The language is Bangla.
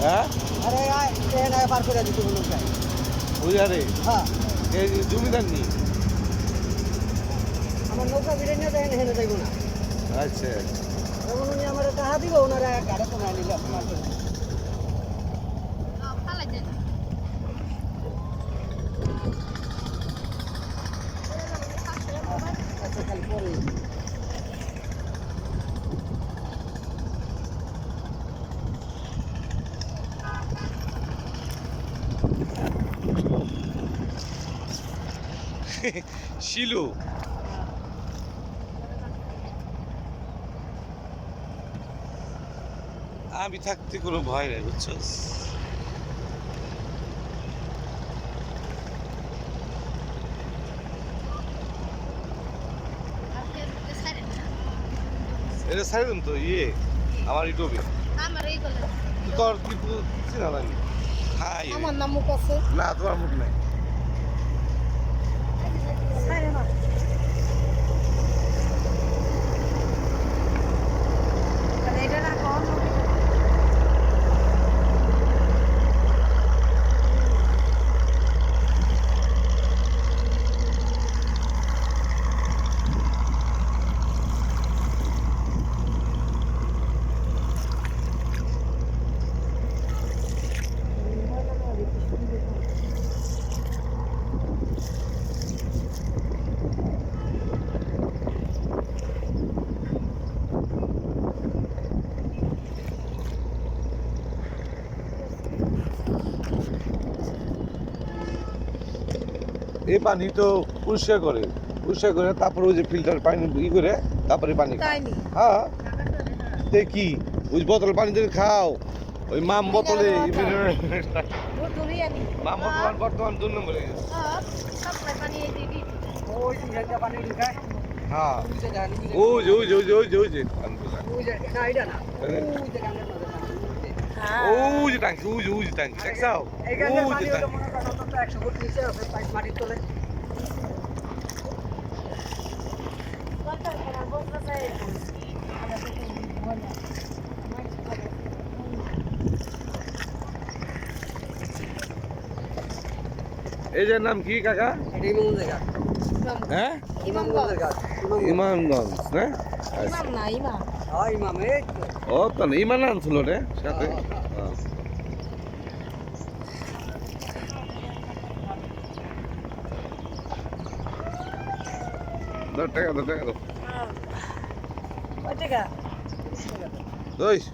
হ্যাঁ বুঝারে হ্যাঁ এই জমিদার নি আমার নৌকা বিড়ে নিয়ে দেখেন হেনে যাইব না আচ্ছা তখন উনি আমার টাকা দিব ওনারা গাড়ি কমায় নিল আচ্ছা খালি পরে শিলু আমি থাকতে কোনো ভয় নেই বুঝছো এটা ছাড়ে দিন তো আমার ইউটিউবে তোর কিন্তু চিনা জানি হাই আমার নাম মুখ আছে না তোমার মুখ নাই এটা না কম এই পানি তো পরিষ্কার করে তারপরে ওই যে ফিল্টার পানি করে তারপরে পানি হ্যাঁ দেখি ওই বোতল পানি দিয়ে খাও ওই মাম বোতলে মাম বোতল বর্তমান 2 নম্বরে হ্যাঁ ওই যে টাঙ্কি দেখছাও ওই যে টাঙ্কি 100 ফুট নিচে আছে মাটির তলে এই যে নাম কি কাকা এটাই মন জায়গা হ্যাঁ ইমামগঞ্জ ইমামগঞ্জ না ইমাম না ইমাম হ্যাঁ ইমাম এই ও তো না ইমান আনছিল রে সাথে টাকা দাও কয় টাকা দইস